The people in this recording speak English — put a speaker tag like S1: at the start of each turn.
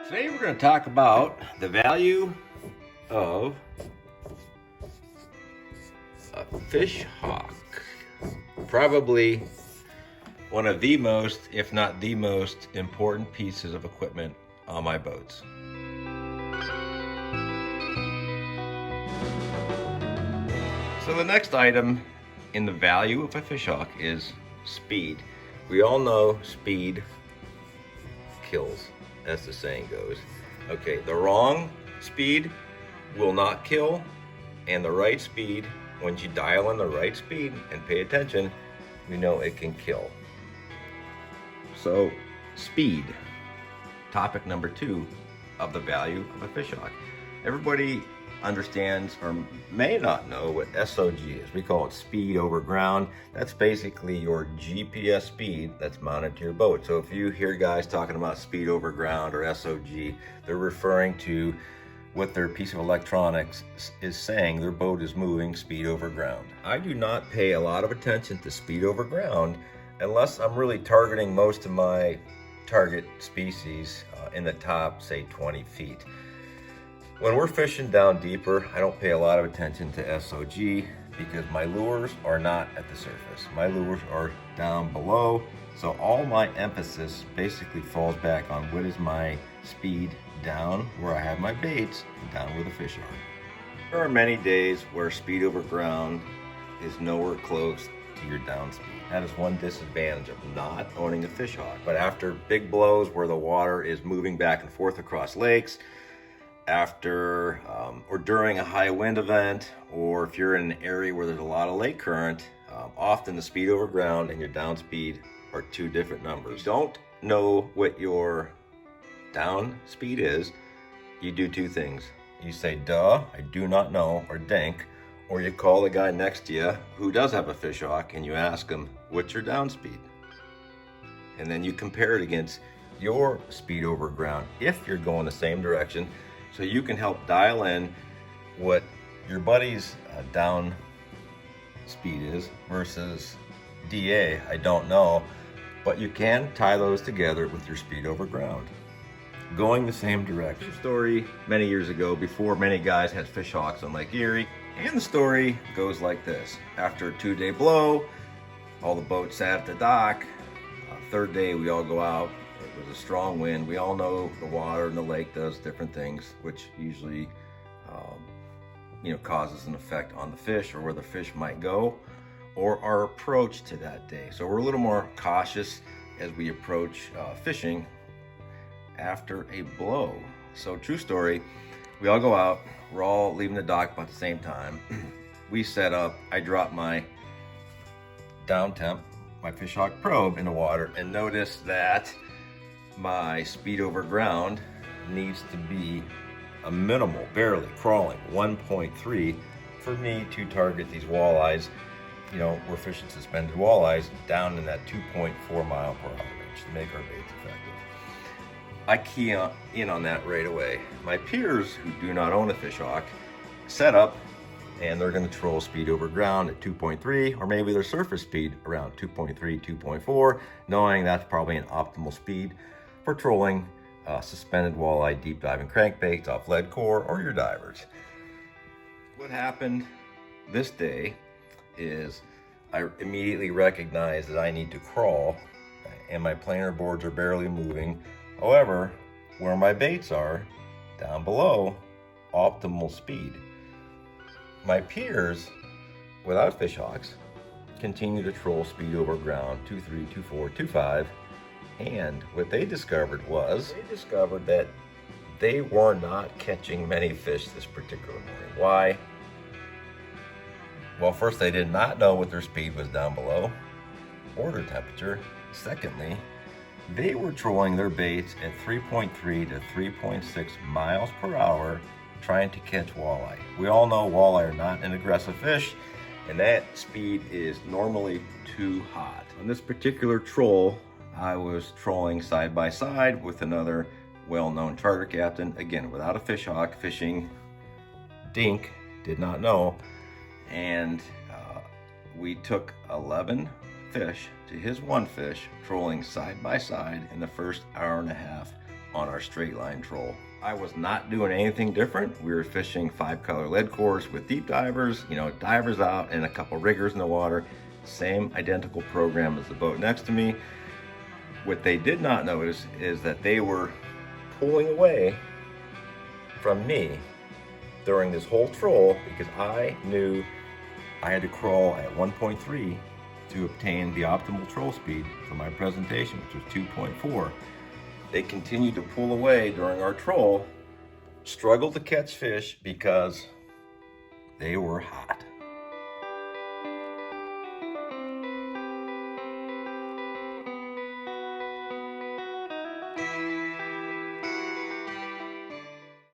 S1: Today we're going to talk about the value of a fish hawk. Probably one of the most, if not the most important pieces of equipment on my boats. So the next item in the value of a fish hawk is speed. We all know speed kills, as the saying goes. Okay, the wrong speed will not kill, and the right speed, once you dial in the right speed and pay attention, we know it can kill. So, speed, topic number 2 of the value of a fish hawk. Everybody understands or may not know what SOG is. We call it speed over ground. That's basically your GPS speed that's mounted to your boat. So if you hear guys talking about speed over ground or SOG, they're referring to what their piece of electronics is saying their boat is moving speed over ground. I do not pay a lot of attention to speed over ground unless I'm really targeting most of my target species in the top, say, 20 feet. When we're fishing down deeper, I don't pay a lot of attention to SOG because my lures are not at the surface. My lures are down below, so all my emphasis basically falls back on what is my speed down where I have my baits and down where the fish are. There are many days where speed over ground is nowhere close to your down speed. That is one disadvantage of not owning a fish hawk. But after big blows where the water is moving back and forth across lakes, after or during a high wind event, or if you're in an area where there's a lot of lake current, often the speed over ground and your down speed are two different numbers. Don't know what your down speed is, you do two things. You say, duh, I do not know, or dink, or you call the guy next to you who does have a fish hawk and you ask him, what's your down speed? And then you compare it against your speed over ground if you're going the same direction, so you can help dial in what your buddy's down speed is versus DA, I don't know, but you can tie those together with your speed over ground. Going the same direction. Story many years ago, before many guys had fish hawks on Lake Erie, and the story goes like this. After a 2-day blow, all the boats sat at the dock. Third day, we all go out. It was a strong wind. We all know the water in the lake does different things, which usually causes an effect on the fish or where the fish might go or our approach to that day. So we're a little more cautious as we approach fishing after a blow. So true story, we all go out, we're all leaving the dock about the same time. We set up, I drop my down temp, my Fish Hawk probe in the water, and notice that my speed over ground needs to be a minimal, barely crawling, 1.3 for me to target these walleyes. We're fishing suspended walleyes down in that 2.4 mile per hour range to make our baits effective. I key in on that right away. My peers who do not own a fish hawk set up and they're going to troll speed over ground at 2.3, or maybe their surface speed around 2.3, 2.4, knowing that's probably an optimal speed for trolling suspended walleye deep diving crankbaits off lead core or your divers. What happened this day is I immediately recognized that I need to crawl and my planer boards are barely moving. However, where my baits are, down below, optimal speed. My peers, without fish hawks, continue to troll speed over ground, 2.3, 2.4, 2.5, and what they discovered that they were not catching many fish this particular morning. Why? Well, first, they did not know what their speed was down below, or their temperature. Secondly, they were trolling their baits at 3.3 to 3.6 miles per hour trying to catch walleye. We all know walleye are not an aggressive fish, and that speed is normally too hot. On this particular troll, I was trolling side by side with another well-known charter captain, again, without a fish hawk, fishing dink, did not know, and we took 11 fish to his one fish, trolling side by side in the first hour and a half on our straight line troll. I was not doing anything different. We were fishing 5-color lead cores with deep divers, divers out and a couple riggers in the water. Same identical program as the boat next to me. What they did not notice is that they were pulling away from me during this whole troll because I knew I had to crawl at 1.3 to obtain the optimal troll speed for my presentation, which was 2.4. They continued to pull away during our troll, struggled to catch fish because they were hot.